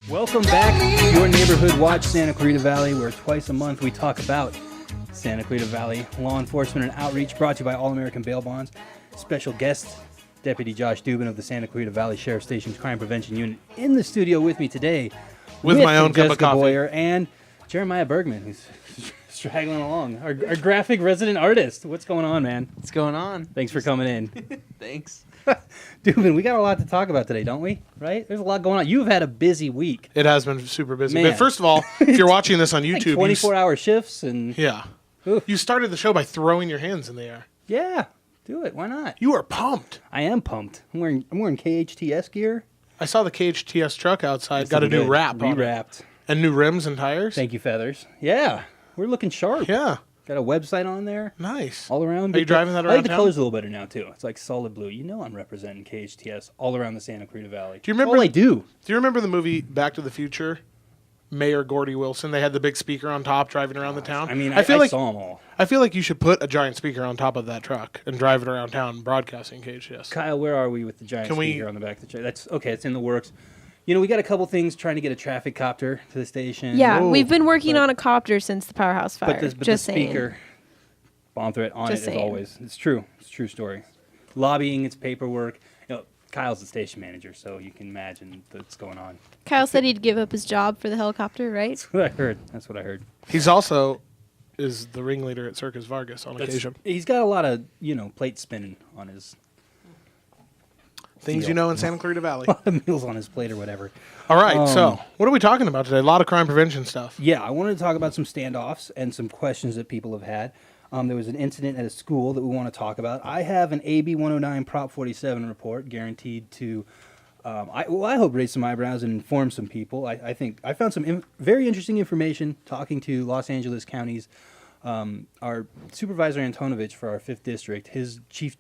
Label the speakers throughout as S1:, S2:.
S1: Welcome back to your neighborhood watch, Santa Clarita Valley, where twice a month we talk about Santa Clarita Valley law enforcement and outreach, brought to you by All American Bail Bonds. Special guest, Deputy Josh Dubin of the Santa Clarita Valley Sheriff Station's Crime Prevention Unit, in the studio with me today.
S2: With my own cup of coffee.
S1: Boyer and Jeremiah Bergman, who's straggling along, our graphic resident artist. What's going on, man?
S3: What's going on?
S1: Thanks for coming in.
S3: Thanks.
S1: Dubin, we got a lot to talk about today, don't we? Right? There's a lot going on. You've had a busy week.
S2: It has been super busy.
S1: Man.
S2: But first of all, if you're watching this on YouTube,
S1: Like 24-hour shifts and...
S2: yeah.
S1: Oof.
S2: You started the show by throwing your hands in the air.
S1: Yeah, do it. Why not?
S2: You are pumped.
S1: I am pumped. I'm wearing KHTS gear.
S2: I saw the KHTS truck outside.
S1: It's
S2: Got a
S1: looking
S2: new
S1: good.
S2: wrap on it.
S1: Rewrapped.
S2: And new rims and tires.
S1: Thank you, Feathers. Yeah, we're looking sharp.
S2: Yeah.
S1: Got a website on there.
S2: Nice.
S1: All around.
S2: Are you driving that
S1: I
S2: around
S1: like the
S2: town?
S1: colors a little better now, too. It's like solid blue. You know I'm representing KHTS all around the Santa Clarita Valley.
S2: Do you remember?
S1: All I do.
S2: Do you remember the movie Back to the Future? Mayor Gordy Wilson. They had the big speaker on top driving around the town.
S1: I mean, I
S2: feel like
S1: saw them all.
S2: I feel like you should put a giant speaker on top of that truck and drive it around town broadcasting KHTS.
S1: Kyle, where are we with the giant
S2: Can we-
S1: speaker on the back of the truck? That's okay. It's in the works. You know, we got a couple things trying to get a traffic copter to the station.
S4: Yeah,
S2: Whoa.
S4: we've been working
S1: But-
S4: on a copter since the powerhouse fire.
S1: But the
S4: Just saying.
S1: speaker, bomb threat on
S4: Just
S1: it
S4: saying.
S1: as always. It's true. It's a true story. Lobbying, it's paperwork. You know, Kyle's the station manager, so you can imagine what's going on.
S4: Kyle said he'd give up his job for the helicopter, right?
S1: That's what I heard. That's what I heard.
S2: He's also is the ringleader at Circus Vargas on occasion.
S1: He's got a lot of, plate spinning on his
S2: Things
S1: deal.
S2: you know in Santa Clarita Valley.
S1: meals on his plate or whatever.
S2: All right, so what are we talking about today? A lot of crime prevention stuff.
S1: Yeah, I wanted to talk about some standoffs and some questions that people have had. There was an incident at a school that we want to talk about. I have an AB 109 Prop 47 report guaranteed to, I hope raise some eyebrows and inform some people. I think I found some very interesting information talking to Los Angeles County's, our Supervisor Antonovich for our 5th District, his Chief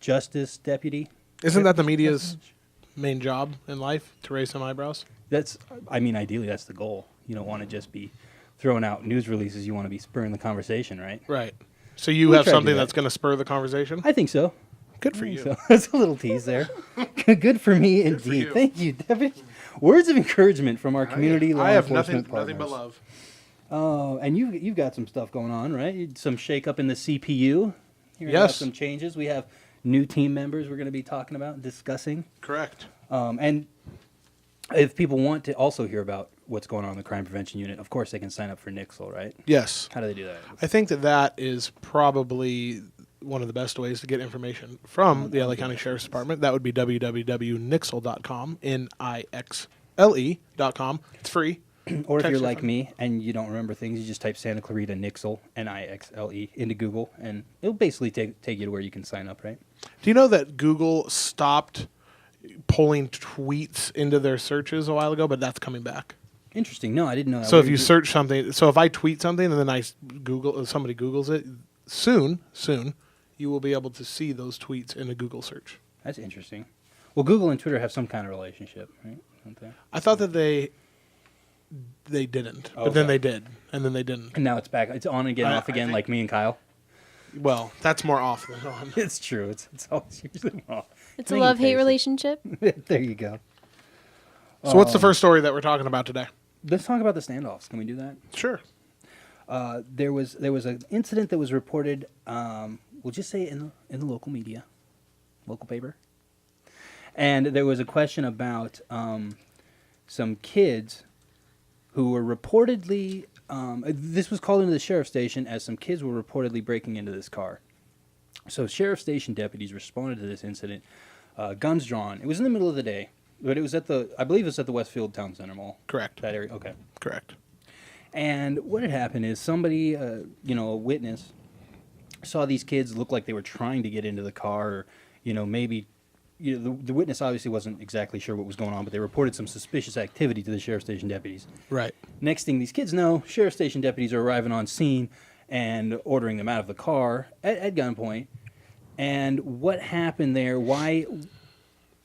S1: Justice Deputy.
S2: Isn't that the media's main job in life, to raise some eyebrows?
S1: Ideally, that's the goal. You don't want to just be throwing out news releases. You want to be spurring the conversation, right?
S2: Right. So you
S1: We
S2: have
S1: try to do
S2: something
S1: that.
S2: that's going to spur the conversation?
S1: I think so.
S2: Good for
S1: I think
S2: you.
S1: so. That's a little tease there. Good for me,
S2: for
S1: indeed.
S2: you.
S1: Thank you, Deputy. Words of encouragement from our community law
S2: I have
S1: enforcement
S2: nothing
S1: partners.
S2: but love.
S1: Oh, and you've got some stuff going on, right? Some shake-up in the CPU. Hearing about
S2: Yes.
S1: some changes. We have new team members we're going to be talking about and discussing.
S2: Correct.
S1: And if people want to also hear about what's going on in the Crime Prevention Unit, of course they can sign up for Nixle, right?
S2: Yes.
S1: How do they do that?
S2: I think that is probably one of the best ways to get information from the LA County Sheriff's Department. That would be www.nixle.com, Nixle.com. It's free.
S1: Or if
S2: Text
S1: you're
S2: your
S1: like
S2: phone.
S1: me and you don't remember things, you just type Santa Clarita Nixle, Nixle, into Google, and it'll basically take you to where you can sign up, right?
S2: Do you know that Google stopped pulling tweets into their searches a while ago, but that's coming back?
S1: Interesting. No, I didn't know that.
S2: So
S1: Where
S2: if you search something, so if I tweet something and then somebody Googles it, soon, you will be able to see those tweets in a Google search.
S1: That's interesting. Well, Google and Twitter have some kind of relationship, right? Don't they?
S2: I thought that they didn't, but then they did, and then they didn't.
S1: And now it's back. It's on again, off
S2: I
S1: again,
S2: think-
S1: like me and Kyle.
S2: Well, that's more off than on.
S1: It's true. It's always usually off.
S4: It's a
S1: Make it
S4: love-hate
S1: basic.
S4: relationship.
S1: There you go.
S2: So what's the first story that we're talking about today?
S1: Let's talk about the standoffs. Can we do that?
S2: Sure.
S1: There was an incident that was reported. We'll just say in the local media, local paper, and there was a question about some kids who were reportedly. This was called into the sheriff's station as some kids were reportedly breaking into this car. So sheriff's station deputies responded to this incident, guns drawn. It was in the middle of the day, but it was I believe it was at the Westfield Town Center Mall.
S2: Correct.
S1: That area. Okay.
S2: Correct.
S1: And what had happened is somebody, a witness, saw these kids look like they were trying to get into the car, or, maybe, the witness obviously wasn't exactly sure what was going on, but they reported some suspicious activity to the sheriff's station deputies.
S2: Right.
S1: Next thing these kids know, sheriff's station deputies are arriving on scene and ordering them out of the car at gunpoint. And what happened there? Why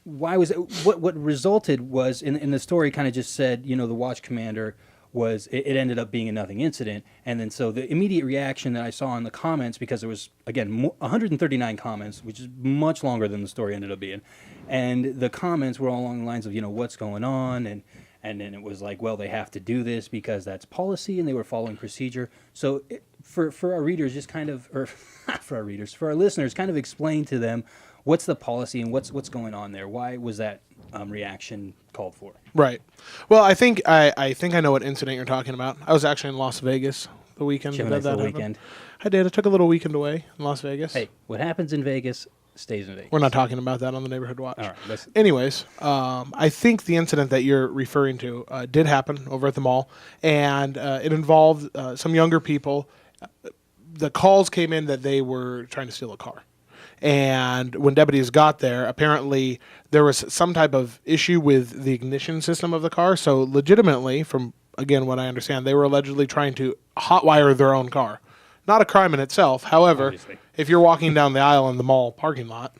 S1: was it? What resulted was in the story kind of just said, the watch commander was it ended up being a nothing incident, and then so the immediate reaction that I saw in the comments, because there was again 139 comments, which is much longer than the story ended up being, and the comments were all along the lines of what's going on, And then it was like, well, they have to do this because that's policy, and they were following procedure. So for our readers, just kind of, or not for our readers, for our listeners, kind of explain to them what's the policy and what's going on there. Why was that reaction called for?
S2: Right. Well, I think I know what incident you're talking about. I was actually in Las Vegas the weekend.
S1: Did you have a nice little weekend?
S2: I did. I took a little weekend away in Las Vegas.
S1: Hey, what happens in Vegas stays in Vegas.
S2: We're not talking about that on the Neighborhood Watch.
S1: All right.
S2: Anyways, I think the incident that you're referring to did happen over at the mall, and it involved some younger people. The calls came in that they were trying to steal a car. And when deputies got there, apparently there was some type of issue with the ignition system of the car. So legitimately, from, again, what I understand, they were allegedly trying to hotwire their own car. Not a crime in itself. However,
S1: Obviously.
S2: if you're walking down the aisle in the mall parking lot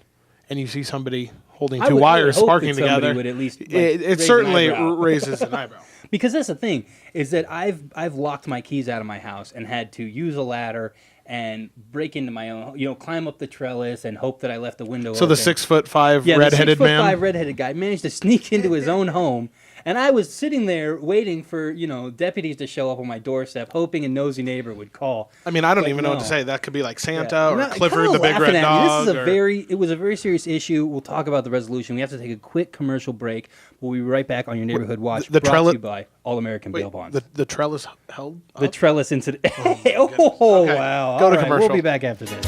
S2: and you see somebody holding two wires sparking together,
S1: would at least,
S2: it certainly raises an eyebrow.
S1: Because that's the thing, is that I've locked my keys out of my house and had to use a ladder and break into my own, climb up the trellis and hope that I left the window open.
S2: So the 6'5"
S1: Yeah,
S2: redheaded
S1: the 6'5"
S2: man,
S1: redheaded guy managed to sneak into his own home, and I was sitting there waiting for deputies to show up on my doorstep, hoping a nosy neighbor would call.
S2: I mean, I don't
S1: But
S2: even know what
S1: no.
S2: to say. That could be like Santa
S1: Yeah.
S2: or
S1: I'm
S2: Clifford
S1: kinda
S2: the Big
S1: laughing
S2: Red
S1: at you.
S2: Dog.
S1: It was a very serious issue. We'll talk about the resolution. We have to take a quick commercial break. We'll be right back on your Neighborhood Watch.
S2: the
S1: brought
S2: trellis-
S1: to you by All American Bail Bonds.
S2: The trellis held
S1: The
S2: up?
S1: trellis incident.
S2: Okay.
S1: Wow.
S2: Go to
S1: All right,
S2: commercial.
S1: We'll be back after this.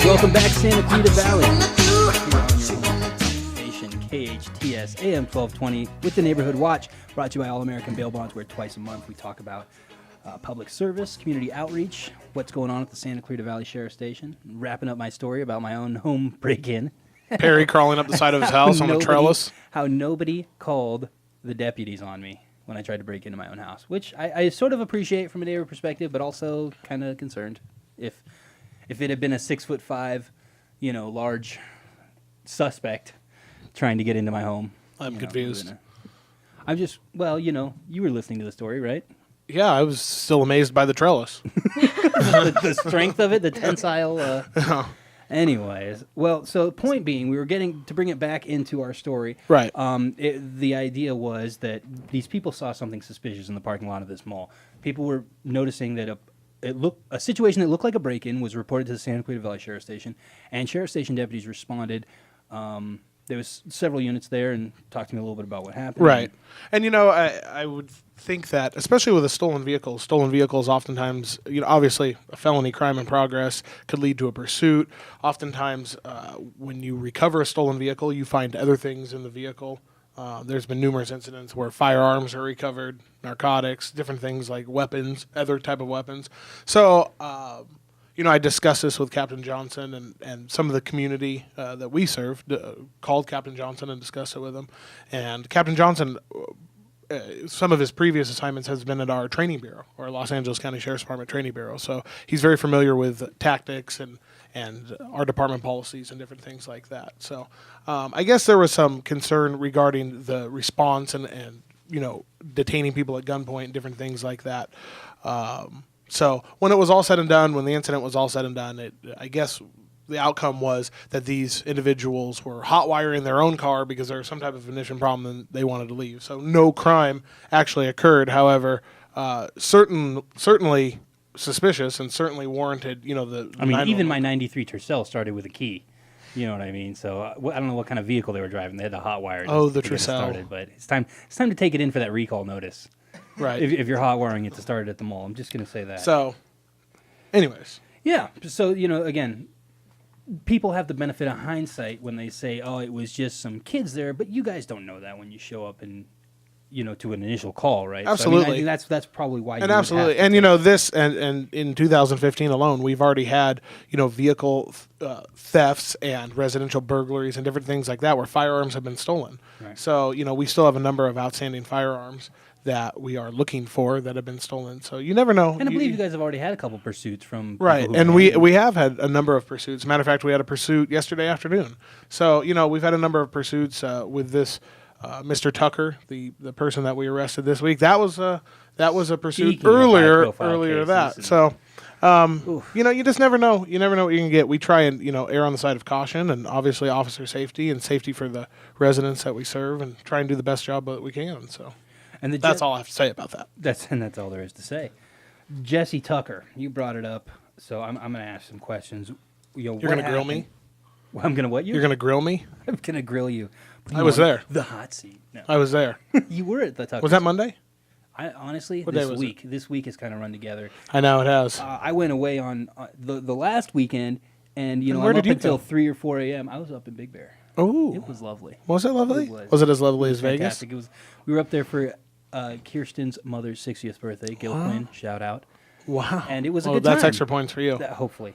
S1: Welcome back, Santa Clarita Valley. Here on your station, KHTS AM 1220 with the Neighborhood Watch, brought to you by All American Bail Bonds, where twice a month we talk about public service, community outreach, what's going on at the Santa Clarita Valley Sheriff Station, wrapping up my story about my own home break-in.
S2: Perry crawling up the side of his house on the trellis.
S1: How nobody called the deputies on me when I tried to break into my own house, which I sort of appreciate from a neighbor perspective, but also kind of concerned. If it had been a 6'5", large suspect trying to get into my home,
S2: I'm confused.
S1: I'm just, you were listening to the story, right?
S2: Yeah, I was still amazed by the trellis.
S1: the strength of it, the tensile. Anyways, so point being, we were getting to bring it back into our story.
S2: Right.
S1: The idea was that these people saw something suspicious in the parking lot of this mall. People were noticing that a situation that looked like a break-in was reported to the Santa Clarita Valley Sheriff Station, and Sheriff Station deputies responded. There was several units there, and talked to me a little bit about what happened.
S2: Right. And, I would think that, especially with a stolen vehicles oftentimes, obviously a felony crime in progress could lead to a pursuit. Oftentimes, when you recover a stolen vehicle, you find other things in the vehicle. There's been numerous incidents where firearms are recovered, narcotics, different things like weapons, other type of weapons. So, I discussed this with Captain Johnson and some of the community that we serve, called Captain Johnson and discussed it with him. And Captain Johnson, some of his previous assignments has been at our training bureau, or Los Angeles County Sheriff's Department training bureau. So he's very familiar with tactics and our department policies and different things like that. So I guess there was some concern regarding the response and detaining people at gunpoint and different things like that. So when it was all said and done, when the incident was all said and done, I guess the outcome was that these individuals were hot wiring their own car because there was some type of ignition problem and they wanted to leave. So no crime actually occurred. However, certainly suspicious and certainly warranted.
S1: Even my '93 Tercel started with a key. You know what I mean? So I don't know what kind of vehicle they were driving. They had the hot wire.
S2: Oh, the
S1: to get it
S2: Tercel.
S1: started, but it's time to take it in for that recall notice.
S2: Right.
S1: If you're hot wiring it to start it at the mall, I'm just going to say that.
S2: So, anyways.
S1: Yeah. So, again, people have the benefit of hindsight when they say, oh, it was just some kids there, but you guys don't know that when you show up and, to an initial call, right?
S2: Absolutely.
S1: So, I think that's probably why.
S2: And absolutely. And, this, and in 2015 alone, we've already had, vehicle thefts and residential burglaries and different things like that where firearms have been stolen.
S1: Right.
S2: So, we still have a number of outstanding firearms that we are looking for that have been stolen. So you never know.
S1: And I believe you guys have already had a couple pursuits from
S2: right.
S1: people who
S2: And we have had a number of pursuits. Matter of fact, we had a pursuit yesterday afternoon. So, we've had a number of pursuits with this Mr. Tucker, the person that we arrested this week. That was a pursuit
S1: Speaking of
S2: earlier
S1: high-profile
S2: that.
S1: cases
S2: So you just never know. You never know what you can get. We try and, err on the side of caution and obviously officer safety and safety for the residents that we serve and try and do the best job that we can. So
S1: And
S2: That's all I have to say about that.
S1: That's all there is to say. Jesse Tucker, you brought it up, so I'm going to ask some questions.
S2: You're going to grill me?
S1: Well, I'm going to what you?
S2: You're going to grill me?
S1: I'm going to grill you.
S2: I was there.
S1: The hot seat. No.
S2: I was there.
S1: You were at the Tucker.
S2: Was that Monday?
S1: I honestly,
S2: What day
S1: this
S2: was
S1: week. This week has kind of run together.
S2: I know it has.
S1: I went away on the last weekend, and
S2: And
S1: I'm
S2: where
S1: up
S2: did you
S1: until
S2: go?
S1: 3 or 4 a.m. I was up in Big Bear.
S2: Oh.
S1: It was lovely.
S2: Was it lovely?
S1: It
S2: Was it as lovely as Vegas?
S1: Fantastic. It was. We were up there for Kirsten's mother's 60th birthday. Gil Quinn, shout out.
S2: Wow.
S1: And it was a
S2: Oh,
S1: good
S2: that's
S1: time.
S2: extra points for you.
S1: Hopefully,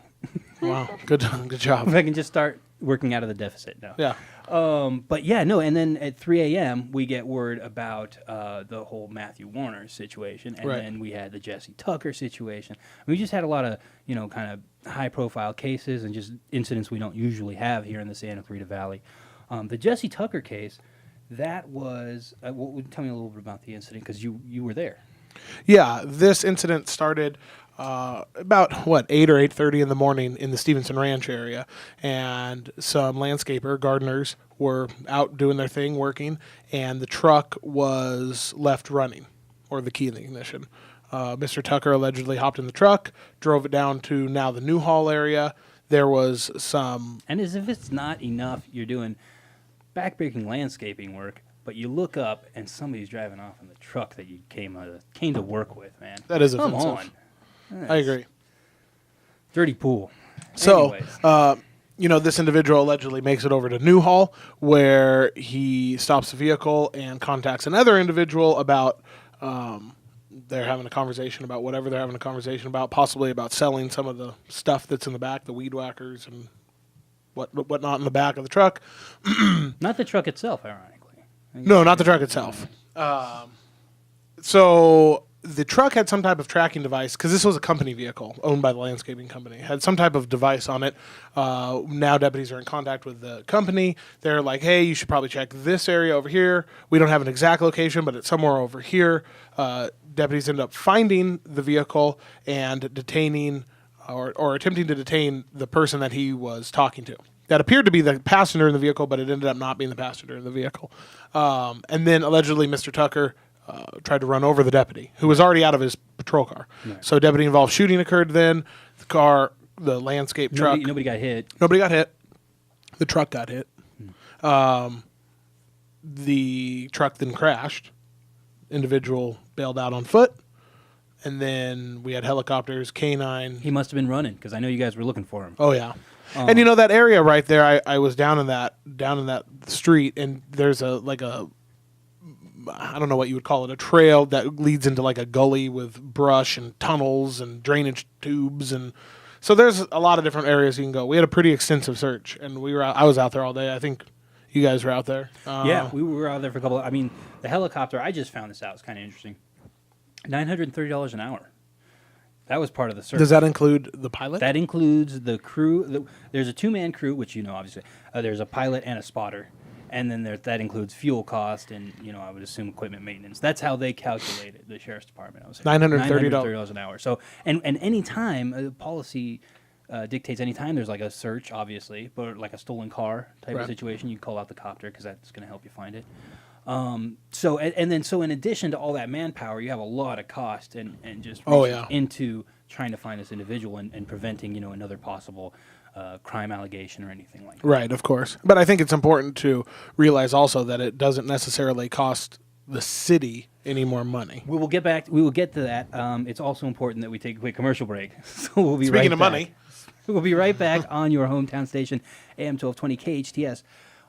S2: Wow. Good job.
S1: if I can just start working out of the deficit now.
S2: Yeah.
S1: But yeah, no. And then at 3 a.m. we get word about the whole Matthew Warner situation, and
S2: Right.
S1: then we had the Jesse Tucker situation. We just had a lot of kind of high-profile cases and just incidents we don't usually have here in the Santa Clarita Valley. The Jesse Tucker case, that was. Tell me a little bit about the incident because you were there.
S2: Yeah, this incident started about 8 or 8:30 in the morning in the Stevenson Ranch area, and some landscaper gardeners were out doing their thing, working, and the truck was left running, or the key in the ignition. Mr. Tucker allegedly hopped in the truck, drove it down to now the Newhall area. There was some.
S1: And as if it's not enough, you're doing backbreaking landscaping work. But you look up and somebody's driving off in the truck that you came to work with, man.
S2: That is
S1: Come
S2: offensive.
S1: on.
S2: I agree.
S1: Dirty pool.
S2: So,
S1: Anyways.
S2: this individual allegedly makes it over to Newhall, where he stops the vehicle and contacts another individual about. They're having a conversation about whatever they're having a conversation about, possibly about selling some of the stuff that's in the back, the weed whackers and whatnot in the back of the truck.
S1: Not the truck itself, ironically.
S2: No, not the truck itself. So the truck had some type of tracking device, because this was a company vehicle owned by the landscaping company. Had some type of device on it. Now deputies are in contact with the company. They're like, hey, you should probably check this area over here. We don't have an exact location, but it's somewhere over here. Deputies end up finding the vehicle and detaining or attempting to detain the person that he was talking to. That appeared to be the passenger in the vehicle, but it ended up not being the passenger in the vehicle. And then allegedly Mr. Tucker tried to run over the deputy, who was already out of his patrol car.
S1: Right.
S2: So deputy-involved shooting occurred then. The landscape truck.
S1: Nobody got hit.
S2: Nobody got hit. The truck got hit. The truck then crashed. Individual bailed out on foot. And then we had helicopters, K9.
S1: He must have been running because I know you guys were looking for him.
S2: Oh yeah, and that area right there. I was down in that street, and there's I don't know what you would call it, a trail that leads into like a gully with brush and tunnels and drainage tubes, and so there's a lot of different areas you can go. We had a pretty extensive search, and I was out there all day. I think you guys were out there.
S1: Yeah, we were out there for a couple. The helicopter. I just found this out. It's kind of interesting. $930 an hour. That was part of the search.
S2: Does that include the pilot?
S1: That includes the crew. There's a two-man crew, which obviously. There's a pilot and a spotter, and then that includes fuel cost and I would assume equipment maintenance. That's how they calculate it. The sheriff's department. I was saying $930 an hour. So and any time policy dictates any time there's like a search, obviously, but like a stolen car type of situation, you call out the copter because that's going to help you find it. So in addition to all that manpower, you have a lot of cost and just into trying to find this individual and preventing another possible crime allegation or anything like that.
S2: Right, of course. But I think it's important to realize also that it doesn't necessarily cost the city any more money.
S1: We will get to that. It's also important that we take a quick commercial break. So we'll be
S2: Speaking
S1: right
S2: of
S1: back.
S2: money,
S1: We'll be right back on your hometown station, AM 1220 KHTS,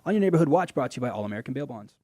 S1: on your neighborhood watch, brought to you by All American Bail Bonds.